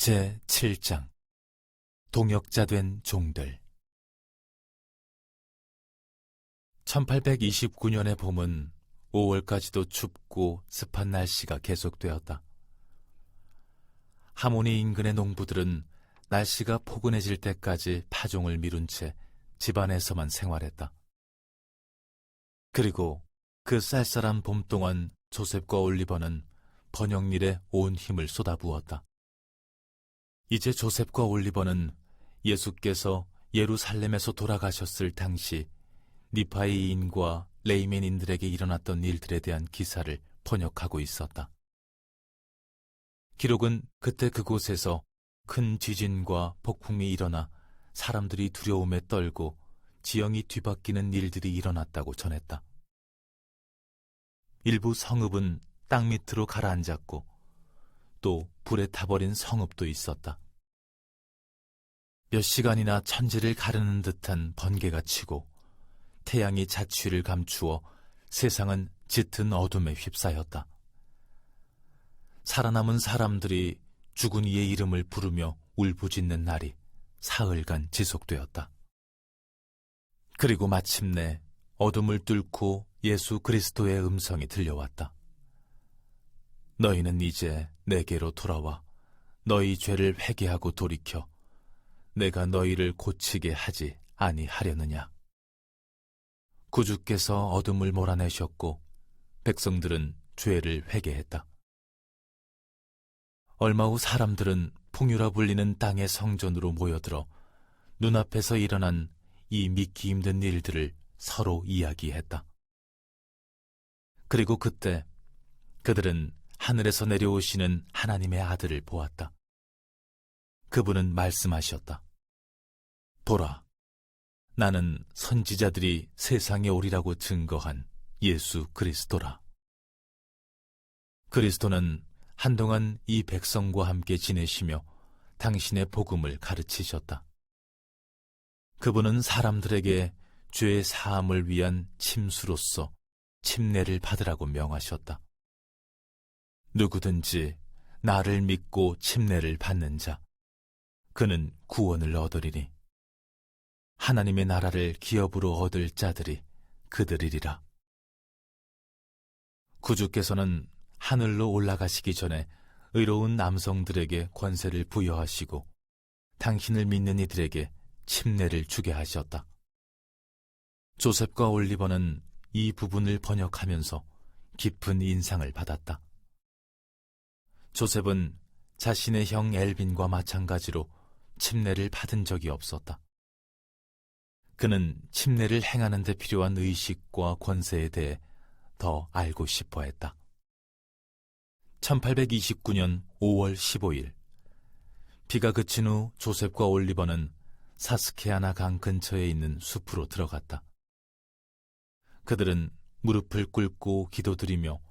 제7장 동역자 된 종들. 1829년의 봄은 5월까지도 춥고 습한 날씨가 계속되었다. 하모니 인근의 농부들은 날씨가 포근해질 때까지 파종을 미룬 채 집안에서만 생활했다. 그리고 그 쌀쌀한 봄 동안 조셉과 올리버는 번역일에 온 힘을 쏟아부었다. 이제 조셉과 올리버는 예수께서 예루살렘에서 돌아가셨을 당시 니파이인과 레이멘인들에게 일어났던 일들에 대한 기사를 번역하고 있었다. 기록은 그때 그곳에서 큰 지진과 폭풍이 일어나 사람들이 두려움에 떨고 지형이 뒤바뀌는 일들이 일어났다고 전했다. 일부 성읍은 땅 밑으로 가라앉았고 또 불에 타버린 성읍도 있었다. 몇 시간이나 천지를 가르는 듯한 번개가 치고 태양이 자취를 감추어 세상은 짙은 어둠에 휩싸였다. 살아남은 사람들이 죽은 이의 이름을 부르며 울부짖는 날이 사흘간 지속되었다. 그리고 마침내 어둠을 뚫고 예수 그리스도의 음성이 들려왔다. 너희는 이제 내게로 돌아와 너희 죄를 회개하고 돌이켜 내가 너희를 고치게 하지 아니하려느냐. 구주께서 어둠을 몰아내셨고 백성들은 죄를 회개했다. 얼마 후 사람들은 풍유라 불리는 땅의 성전으로 모여들어 눈앞에서 일어난 이 믿기 힘든 일들을 서로 이야기했다. 그리고 그때 그들은 하늘에서 내려오시는 하나님의 아들을 보았다. 그분은 말씀하셨다. 보라, 나는 선지자들이 세상에 오리라고 증거한 예수 그리스도라. 그리스도는 한동안 이 백성과 함께 지내시며 당신의 복음을 가르치셨다. 그분은 사람들에게 죄의 사함을 위한 침수로서 침례를 받으라고 명하셨다. 누구든지 나를 믿고 침례를 받는 자, 그는 구원을 얻으리니 하나님의 나라를 기업으로 얻을 자들이 그들이리라. 구주께서는 하늘로 올라가시기 전에 의로운 남성들에게 권세를 부여하시고 당신을 믿는 이들에게 침례를 주게 하셨다. 조셉과 올리버는 이 부분을 번역하면서 깊은 인상을 받았다. 조셉은 자신의 형 엘빈과 마찬가지로 침례를 받은 적이 없었다. 그는 침례를 행하는 데 필요한 의식과 권세에 대해 더 알고 싶어 했다. 1829년 5월 15일, 비가 그친 후 조셉과 올리버는 사스케아나 강 근처에 있는 숲으로 들어갔다. 그들은 무릎을 꿇고 기도드리며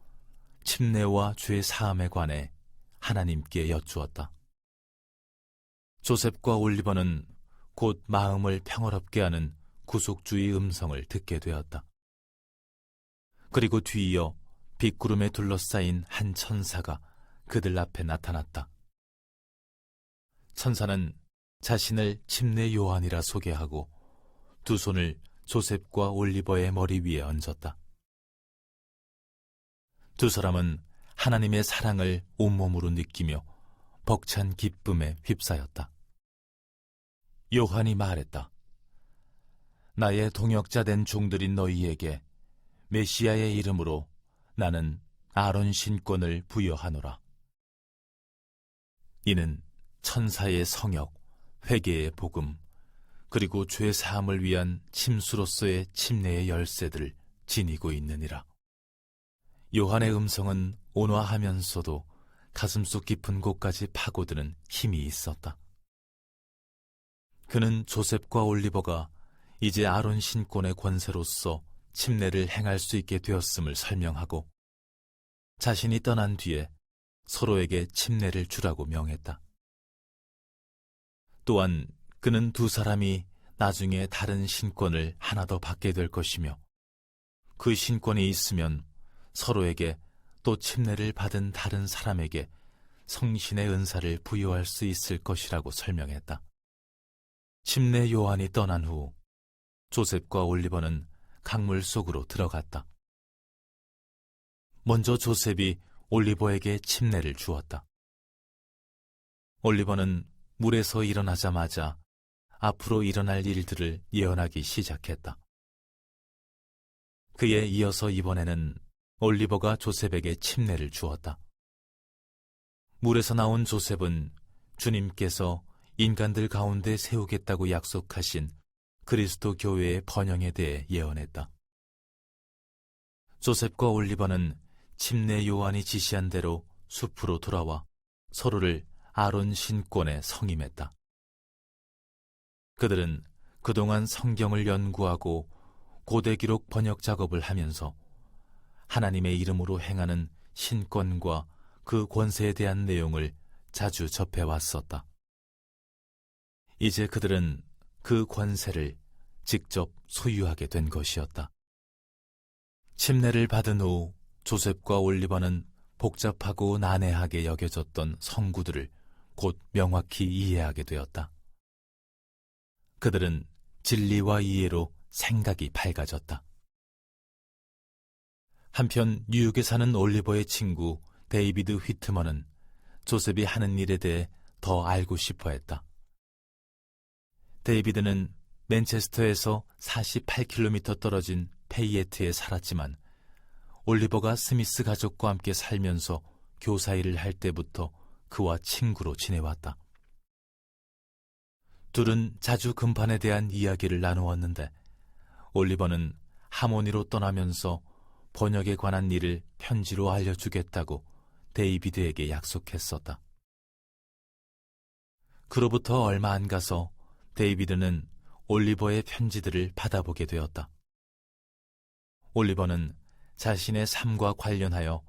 침례와 죄 사함에 관해 하나님께 여쭈었다. 조셉과 올리버는 곧 마음을 평화롭게 하는 구속주의 음성을 듣게 되었다. 그리고 뒤이어 빛구름에 둘러싸인 한 천사가 그들 앞에 나타났다. 천사는 자신을 침례 요한이라 소개하고 두 손을 조셉과 올리버의 머리 위에 얹었다. 두 사람은 하나님의 사랑을 온몸으로 느끼며 벅찬 기쁨에 휩싸였다. 요한이 말했다. 나의 동역자 된 종들인 너희에게 메시아의 이름으로 나는 아론 신권을 부여하노라. 이는 천사의 성역, 회개의 복음, 그리고 죄 사함을 위한 침수로서의 침례의 열쇠들을 지니고 있느니라. 요한의 음성은 온화하면서도 가슴속 깊은 곳까지 파고드는 힘이 있었다. 그는 조셉과 올리버가 이제 아론 신권의 권세로서 침례를 행할 수 있게 되었음을 설명하고 자신이 떠난 뒤에 서로에게 침례를 주라고 명했다. 또한 그는 두 사람이 나중에 다른 신권을 하나 더 받게 될 것이며 그 신권이 있으면 서로에게 또 침례를 받은 다른 사람에게 성신의 은사를 부여할 수 있을 것이라고 설명했다. 침례 요한이 떠난 후 조셉과 올리버는 강물 속으로 들어갔다. 먼저 조셉이 올리버에게 침례를 주었다. 올리버는 물에서 일어나자마자 앞으로 일어날 일들을 예언하기 시작했다. 그에 이어서 이번에는 올리버가 조셉에게 침례를 주었다. 물에서 나온 조셉은 주님께서 인간들 가운데 세우겠다고 약속하신 그리스도 교회의 번영에 대해 예언했다. 조셉과 올리버는 침례 요한이 지시한 대로 숲으로 돌아와 서로를 아론 신권에 성임했다. 그들은 그동안 성경을 연구하고 고대 기록 번역 작업을 하면서 하나님의 이름으로 행하는 신권과 그 권세에 대한 내용을 자주 접해왔었다. 이제 그들은 그 권세를 직접 소유하게 된 것이었다. 침례를 받은 후 조셉과 올리버는 복잡하고 난해하게 여겨졌던 성구들을 곧 명확히 이해하게 되었다. 그들은 진리와 이해로 생각이 밝아졌다. 한편 뉴욕에 사는 올리버의 친구 데이비드 휘트머는 조셉이 하는 일에 대해 더 알고 싶어 했다. 데이비드는 맨체스터에서 48km 떨어진 페이에트에 살았지만 올리버가 스미스 가족과 함께 살면서 교사 일을 할 때부터 그와 친구로 지내왔다. 둘은 자주 금판에 대한 이야기를 나누었는데 올리버는 하모니로 떠나면서 번역에 관한 일을 편지로 알려주겠다고 데이비드에게 약속했었다. 그로부터 얼마 안 가서 데이비드는 올리버의 편지들을 받아보게 되었다. 올리버는 자신의 삶과 관련하여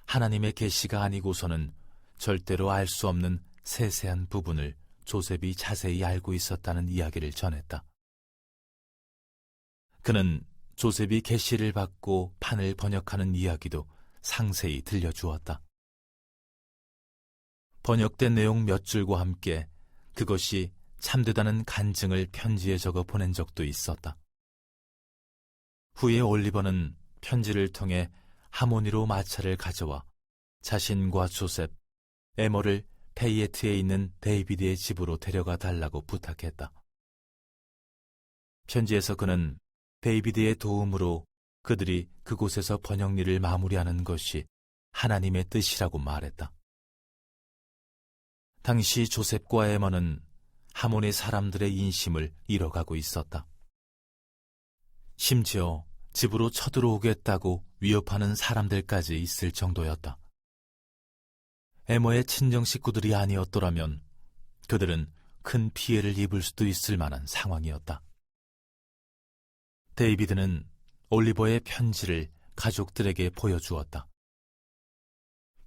하나님의 계시가 아니고서는 절대로 알 수 없는 세세한 부분을 조셉이 자세히 알고 있었다는 이야기를 전했다. 그는 조셉이 계시를 받고 판을 번역하는 이야기도 상세히 들려주었다. 번역된 내용 몇 줄과 함께 그것이 참되다는 간증을 편지에 적어 보낸 적도 있었다. 후에 올리버는 편지를 통해 하모니로 마차를 가져와 자신과 조셉, 에머를 페이에트에 있는 데이비드의 집으로 데려가 달라고 부탁했다. 편지에서 그는 데이비드의 도움으로 그들이 그곳에서 번역 일을 마무리하는 것이 하나님의 뜻이라고 말했다. 당시 조셉과 에머는 하모니 사람들의 인심을 잃어가고 있었다. 심지어 집으로 쳐들어오겠다고 위협하는 사람들까지 있을 정도였다. 에머의 친정 식구들이 아니었더라면 그들은 큰 피해를 입을 수도 있을 만한 상황이었다. 데이비드는 올리버의 편지를 가족들에게 보여주었다.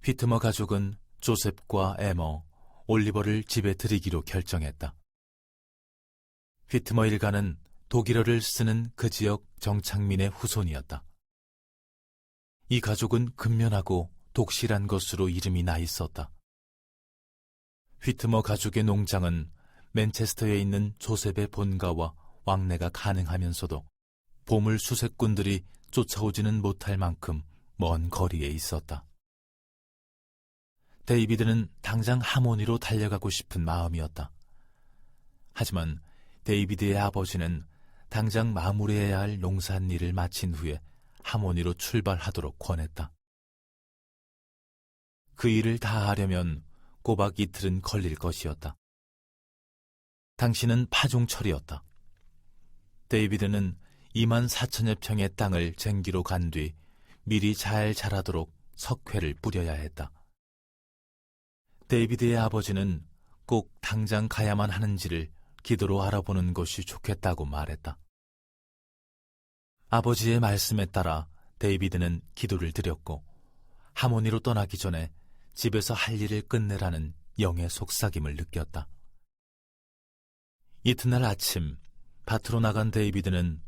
휘트머 가족은 조셉과 에머, 올리버를 집에 들이기로 결정했다. 휘트머 일가는 독일어를 쓰는 그 지역 정착민의 후손이었다. 이 가족은 근면하고 독실한 것으로 이름이 나 있었다. 휘트머 가족의 농장은 맨체스터에 있는 조셉의 본가와 왕래가 가능하면서도 보물 수색꾼들이 쫓아오지는 못할 만큼 먼 거리에 있었다. 데이비드는 당장 하모니로 달려가고 싶은 마음이었다. 하지만 데이비드의 아버지는 당장 마무리해야 할 농산일을 마친 후에 하모니로 출발하도록 권했다. 그 일을 다 하려면 꼬박 이틀은 걸릴 것이었다. 당시는 파종철이었다. 데이비드는 24,000여 평의 땅을 쟁기로 간 뒤 미리 잘 자라도록 석회를 뿌려야 했다. 데이비드의 아버지는 꼭 당장 가야만 하는지를 기도로 알아보는 것이 좋겠다고 말했다. 아버지의 말씀에 따라 데이비드는 기도를 드렸고 하모니로 떠나기 전에 집에서 할 일을 끝내라는 영의 속삭임을 느꼈다. 이튿날 아침 밭으로 나간 데이비드는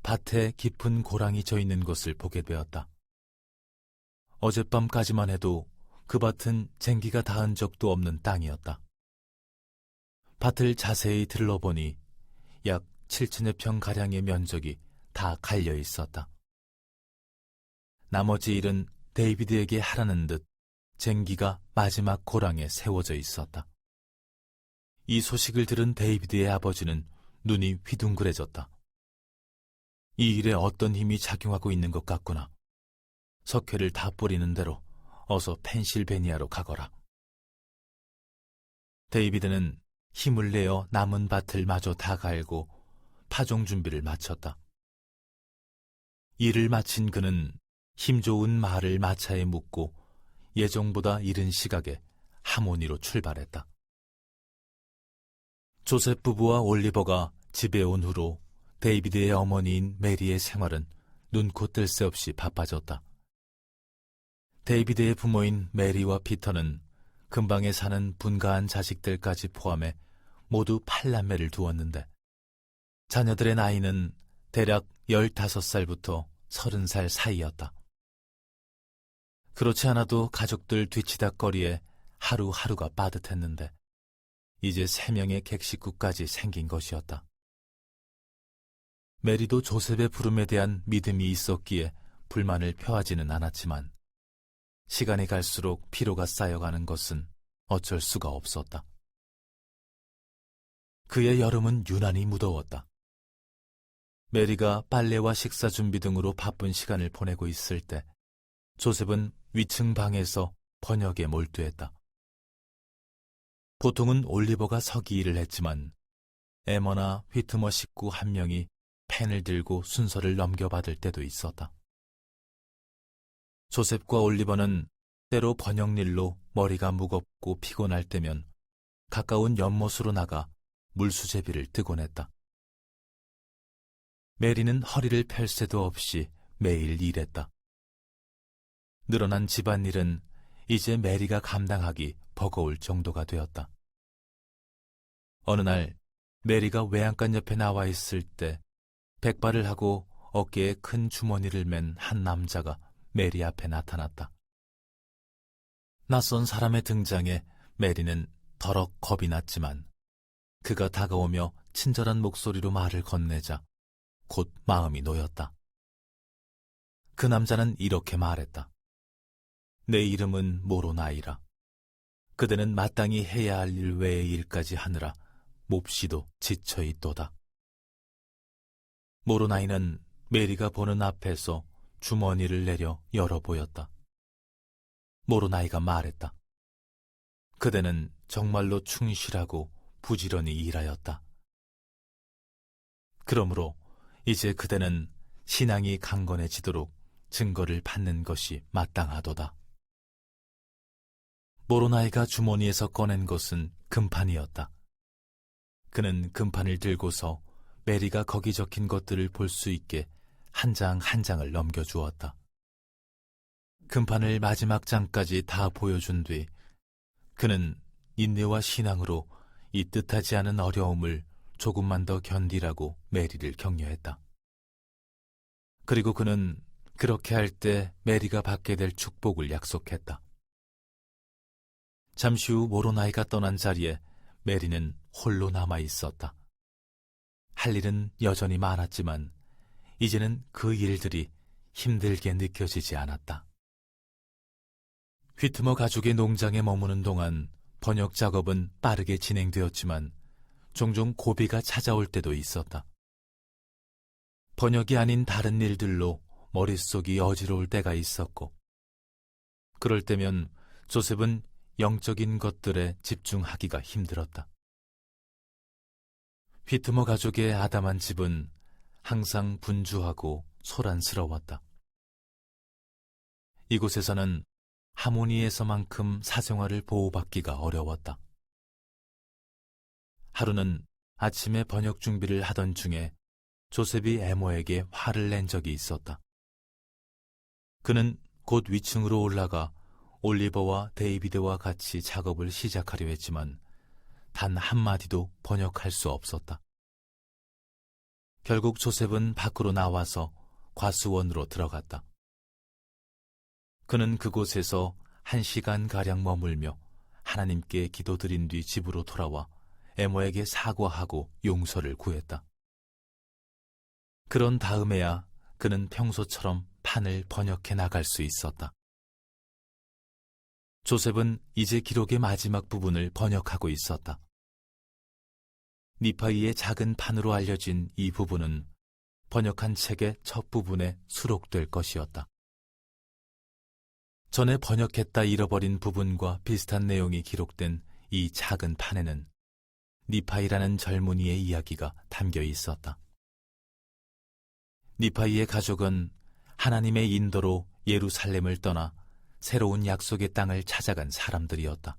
밭에 깊은 고랑이 져 있는 것을 보게 되었다. 어젯밤까지만 해도 그 밭은 쟁기가 닿은 적도 없는 땅이었다. 밭을 자세히 들러보니 약 7천여 평가량의 면적이 다 갈려 있었다. 나머지 일은 데이비드에게 하라는 듯 쟁기가 마지막 고랑에 세워져 있었다. 이 소식을 들은 데이비드의 아버지는 눈이 휘둥그레졌다. 이 일에 어떤 힘이 작용하고 있는 것 같구나. 석회를 다 뿌리는 대로 어서 펜실베니아로 가거라. 데이비드는 힘을 내어 남은 밭을 마저 다 갈고 파종 준비를 마쳤다. 일을 마친 그는 힘 좋은 말을 마차에 묶고 예정보다 이른 시각에 하모니로 출발했다. 조셉 부부와 올리버가 집에 온 후로 데이비드의 어머니인 메리의 생활은 눈코 뜰 새 없이 바빠졌다. 데이비드의 부모인 메리와 피터는 근방에 사는 분가한 자식들까지 포함해 모두 8남매를 두었는데 자녀들의 나이는 대략 15살부터 30살 사이였다. 그렇지 않아도 가족들 뒤치다꺼리에 하루하루가 빠듯했는데 이제 3명의 객식구까지 생긴 것이었다. 메리도 조셉의 부름에 대한 믿음이 있었기에 불만을 표하지는 않았지만 시간이 갈수록 피로가 쌓여가는 것은 어쩔 수가 없었다. 그의 여름은 유난히 무더웠다. 메리가 빨래와 식사 준비 등으로 바쁜 시간을 보내고 있을 때 조셉은 위층 방에서 번역에 몰두했다. 보통은 올리버가 서기 일을 했지만 에머나 휘트머 식구 한 명이 펜을 들고 순서를 넘겨받을 때도 있었다. 조셉과 올리버는 때로 번역일로 머리가 무겁고 피곤할 때면 가까운 연못으로 나가 물수제비를 뜨곤 했다. 메리는 허리를 펼 새도 없이 매일 일했다. 늘어난 집안일은 이제 메리가 감당하기 버거울 정도가 되었다. 어느 날 메리가 외양간 옆에 나와 있을 때 백발을 하고 어깨에 큰 주머니를 맨 한 남자가 메리 앞에 나타났다. 낯선 사람의 등장에 메리는 더럭 겁이 났지만 그가 다가오며 친절한 목소리로 말을 건네자 곧 마음이 놓였다. 그 남자는 이렇게 말했다. 내 이름은 모로나이라. 그대는 마땅히 해야 할 일 외의 일까지 하느라 몹시도 지쳐있도다. 모로나이는 메리가 보는 앞에서 주머니를 내려 열어보였다. 모로나이가 말했다. 그대는 정말로 충실하고 부지런히 일하였다. 그러므로 이제 그대는 신앙이 강건해지도록 증거를 받는 것이 마땅하도다. 모로나이가 주머니에서 꺼낸 것은 금판이었다. 그는 금판을 들고서 메리가 거기 적힌 것들을 볼 수 있게 한 장 한 장을 넘겨주었다. 금판을 마지막 장까지 다 보여준 뒤 그는 인내와 신앙으로 이 뜻하지 않은 어려움을 조금만 더 견디라고 메리를 격려했다. 그리고 그는 그렇게 할 때 메리가 받게 될 축복을 약속했다. 잠시 후 모로나이가 떠난 자리에 메리는 홀로 남아 있었다. 할 일은 여전히 많았지만 이제는 그 일들이 힘들게 느껴지지 않았다. 휘트머 가족의 농장에 머무는 동안 번역 작업은 빠르게 진행되었지만 종종 고비가 찾아올 때도 있었다. 번역이 아닌 다른 일들로 머릿속이 어지러울 때가 있었고 그럴 때면 조셉은 영적인 것들에 집중하기가 힘들었다. 휘트머 가족의 아담한 집은 항상 분주하고 소란스러웠다. 이곳에서는 하모니에서만큼 사생활을 보호받기가 어려웠다. 하루는 아침에 번역 준비를 하던 중에 조셉이 에모에게 화를 낸 적이 있었다. 그는 곧 위층으로 올라가 올리버와 데이비드와 같이 작업을 시작하려 했지만 단 한마디도 번역할 수 없었다. 결국 조셉은 밖으로 나와서 과수원으로 들어갔다. 그는 그곳에서 1시간가량 머물며 하나님께 기도드린 뒤 집으로 돌아와 에모에게 사과하고 용서를 구했다. 그런 다음에야 그는 평소처럼 판을 번역해 나갈 수 있었다. 조셉은 이제 기록의 마지막 부분을 번역하고 있었다. 니파이의 작은 판으로 알려진 이 부분은 번역한 책의 첫 부분에 수록될 것이었다. 전에 번역했다 잃어버린 부분과 비슷한 내용이 기록된 이 작은 판에는 니파이라는 젊은이의 이야기가 담겨 있었다. 니파이의 가족은 하나님의 인도로 예루살렘을 떠나 새로운 약속의 땅을 찾아간 사람들이었다.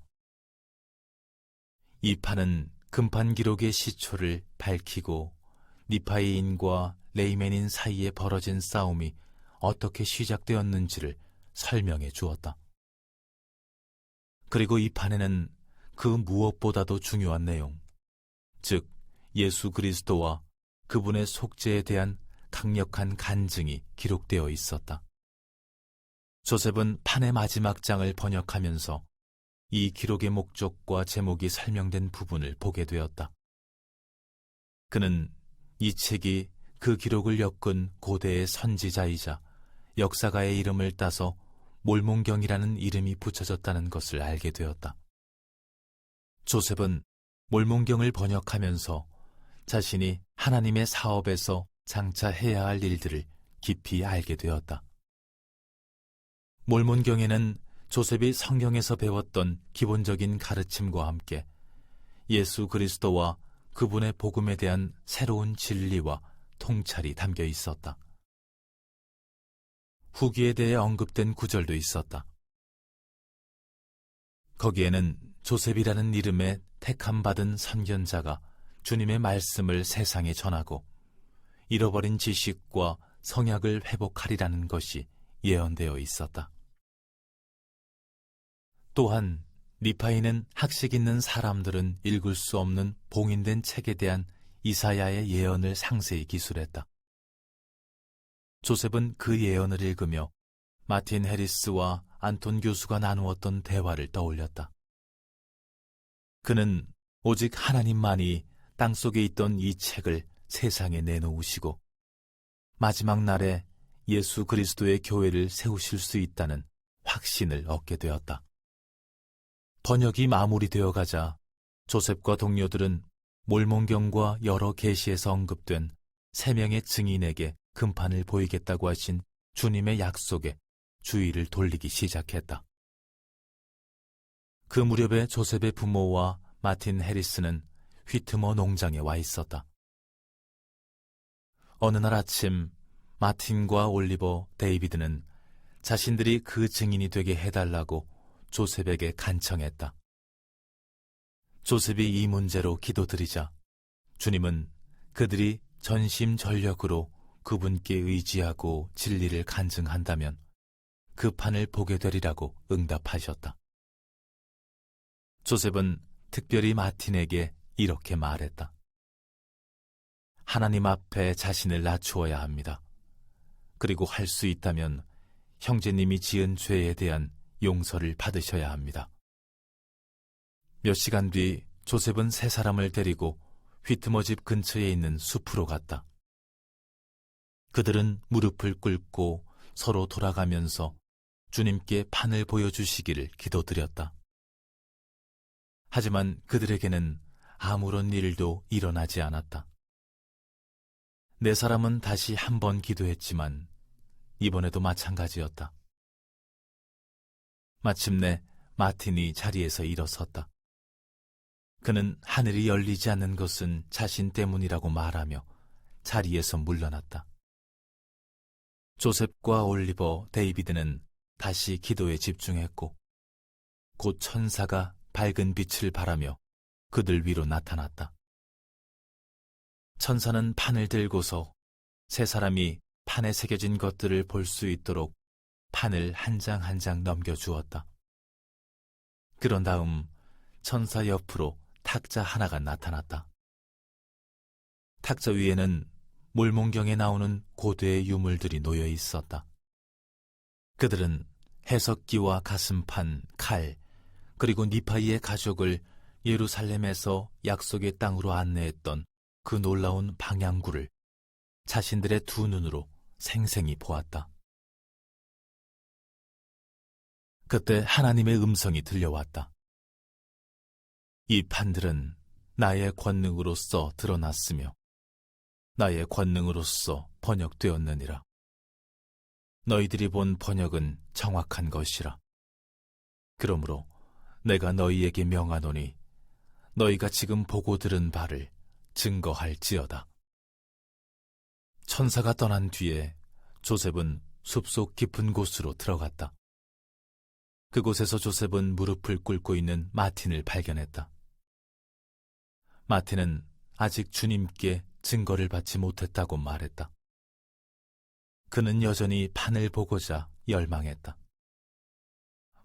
이 판은 금판 기록의 시초를 밝히고 니파이인과 레이멘인 사이에 벌어진 싸움이 어떻게 시작되었는지를 설명해 주었다. 그리고 이 판에는 그 무엇보다도 중요한 내용, 즉 예수 그리스도와 그분의 속죄에 대한 강력한 간증이 기록되어 있었다. 조셉은 판의 마지막 장을 번역하면서 이 기록의 목적과 제목이 설명된 부분을 보게 되었다. 그는 이 책이 그 기록을 엮은 고대의 선지자이자 역사가의 이름을 따서 몰몬경이라는 이름이 붙여졌다는 것을 알게 되었다. 조셉은 몰몬경을 번역하면서 자신이 하나님의 사업에서 장차 해야 할 일들을 깊이 알게 되었다. 몰몬경에는 조셉이 성경에서 배웠던 기본적인 가르침과 함께 예수 그리스도와 그분의 복음에 대한 새로운 진리와 통찰이 담겨 있었다. 후기에 대해 언급된 구절도 있었다. 거기에는 조셉이라는 이름의 택함받은 선견자가 주님의 말씀을 세상에 전하고 잃어버린 지식과 성약을 회복하리라는 것이 예언되어 있었다. 또한 니파이는 학식 있는 사람들은 읽을 수 없는 봉인된 책에 대한 이사야의 예언을 상세히 기술했다. 조셉은 그 예언을 읽으며 마틴 해리스와 안톤 교수가 나누었던 대화를 떠올렸다. 그는 오직 하나님만이 땅속에 있던 이 책을 세상에 내놓으시고 마지막 날에 예수 그리스도의 교회를 세우실 수 있다는 확신을 얻게 되었다. 번역이 마무리되어 가자 조셉과 동료들은 몰몬경과 여러 계시에서 언급된 3명의 증인에게 금판을 보이겠다고 하신 주님의 약속에 주의를 돌리기 시작했다. 그 무렵에 조셉의 부모와 마틴 해리스는 휘트머 농장에 와 있었다. 어느 날 아침 마틴과 올리버, 데이비드는 자신들이 그 증인이 되게 해달라고 조셉에게 간청했다. 조셉이 이 문제로 기도드리자 주님은 그들이 전심전력으로 그분께 의지하고 진리를 간증한다면 그 판을 보게 되리라고 응답하셨다. 조셉은 특별히 마틴에게 이렇게 말했다. 하나님 앞에 자신을 낮추어야 합니다. 그리고 할 수 있다면 형제님이 지은 죄에 대한 용서를 받으셔야 합니다. 몇 시간 뒤 조셉은 3사람을 데리고 휘트머 집 근처에 있는 숲으로 갔다. 그들은 무릎을 꿇고 서로 돌아가면서 주님께 판을 보여주시기를 기도드렸다. 하지만 그들에게는 아무런 일도 일어나지 않았다. 4사람은 다시 한 번 기도했지만 이번에도 마찬가지였다. 마침내 마틴이 자리에서 일어섰다. 그는 하늘이 열리지 않는 것은 자신 때문이라고 말하며 자리에서 물러났다. 조셉과 올리버, 데이비드는 다시 기도에 집중했고 곧 천사가 밝은 빛을 발하며 그들 위로 나타났다. 천사는 판을 들고서 3사람이 판에 새겨진 것들을 볼 수 있도록 판을 한 장 한 장 넘겨주었다. 그런 다음 천사 옆으로 탁자 하나가 나타났다. 탁자 위에는 몰몬경에 나오는 고대의 유물들이 놓여 있었다. 그들은 해석기와 가슴판, 칼, 그리고 니파이의 가족을 예루살렘에서 약속의 땅으로 안내했던 그 놀라운 방향구를 자신들의 두 눈으로 생생히 보았다. 그때 하나님의 음성이 들려왔다. 이 판들은 나의 권능으로서 드러났으며 나의 권능으로서 번역되었느니라. 너희들이 본 번역은 정확한 것이라. 그러므로 내가 너희에게 명하노니 너희가 지금 보고 들은 바를 증거할지어다. 천사가 떠난 뒤에 조셉은 숲속 깊은 곳으로 들어갔다. 그곳에서 조셉은 무릎을 꿇고 있는 마틴을 발견했다. 마틴은 아직 주님께 증거를 받지 못했다고 말했다. 그는 여전히 판을 보고자 열망했다.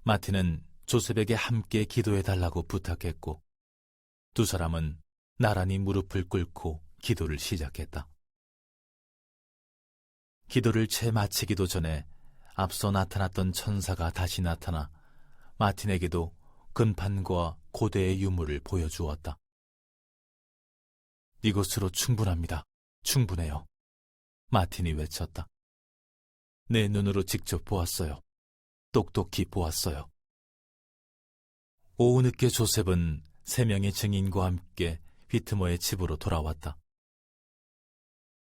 마틴은 조셉에게 함께 기도해달라고 부탁했고 두 사람은 나란히 무릎을 꿇고 기도를 시작했다. 기도를 채 마치기도 전에 앞서 나타났던 천사가 다시 나타나 마틴에게도 근판과 고대의 유물을 보여주었다. 이것으로 충분합니다. 충분해요. 마틴이 외쳤다. 내 눈으로 직접 보았어요. 똑똑히 보았어요. 오후 늦게 조셉은 3명의 증인과 함께 휘트머의 집으로 돌아왔다.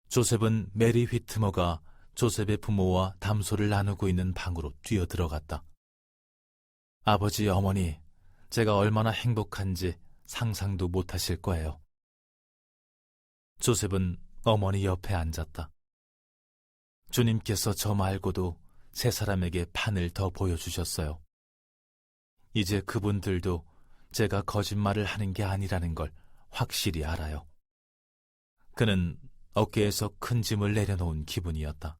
조셉은 메리 휘트머가 조셉의 부모와 담소를 나누고 있는 방으로 뛰어들어갔다. 아버지, 어머니, 제가 얼마나 행복한지 상상도 못하실 거예요. 조셉은 어머니 옆에 앉았다. 주님께서 저 말고도 3사람에게 판을 더 보여주셨어요. 이제 그분들도 제가 거짓말을 하는 게 아니라는 걸 확실히 알아요. 그는 어깨에서 큰 짐을 내려놓은 기분이었다.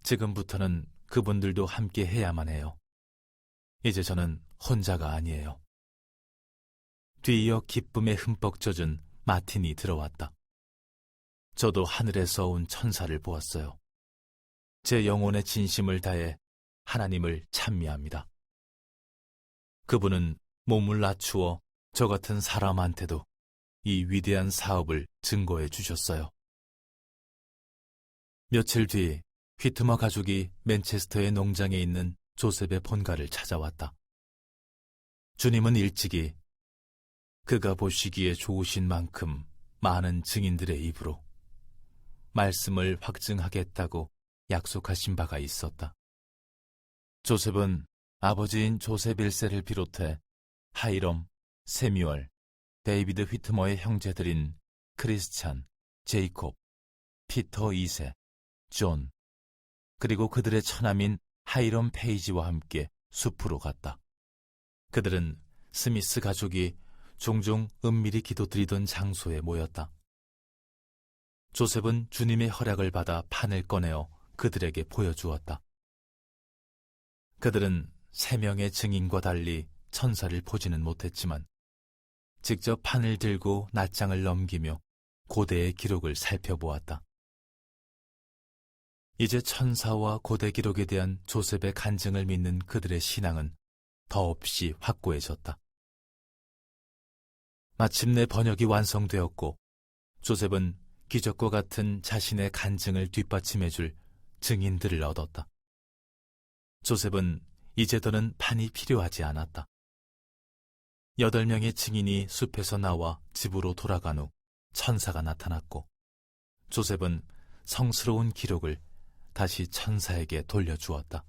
지금부터는 그분들도 함께 해야만 해요. 이제 저는 혼자가 아니에요. 뒤이어 기쁨에 흠뻑 젖은 마틴이 들어왔다. 저도 하늘에서 온 천사를 보았어요. 제 영혼의 진심을 다해 하나님을 찬미합니다. 그분은 몸을 낮추어 저 같은 사람한테도 이 위대한 사업을 증거해 주셨어요. 며칠 뒤 휘트머 가족이 맨체스터의 농장에 있는 조셉의 본가를 찾아왔다. 주님은 일찍이 그가 보시기에 좋으신 만큼 많은 증인들의 입으로 말씀을 확증하겠다고 약속하신 바가 있었다. 조셉은 아버지인 조셉 1세를 비롯해 하이럼, 세뮤얼, 데이비드 휘트머의 형제들인 크리스찬, 제이콥, 피터 2세, 존, 그리고 그들의 처남인 하이럼 페이지와 함께 숲으로 갔다. 그들은 스미스 가족이 종종 은밀히 기도드리던 장소에 모였다. 조셉은 주님의 허락을 받아 판을 꺼내어 그들에게 보여주었다. 그들은 3명의 증인과 달리 천사를 보지는 못했지만 직접 판을 들고 낱장을 넘기며 고대의 기록을 살펴보았다. 이제 천사와 고대 기록에 대한 조셉의 간증을 믿는 그들의 신앙은 더없이 확고해졌다. 마침내 번역이 완성되었고 조셉은 기적과 같은 자신의 간증을 뒷받침해줄 증인들을 얻었다. 조셉은 이제 더는 판이 필요하지 않았다. 8명의 증인이 숲에서 나와 집으로 돌아간 후 천사가 나타났고 조셉은 성스러운 기록을 다시 천사에게 돌려주었다.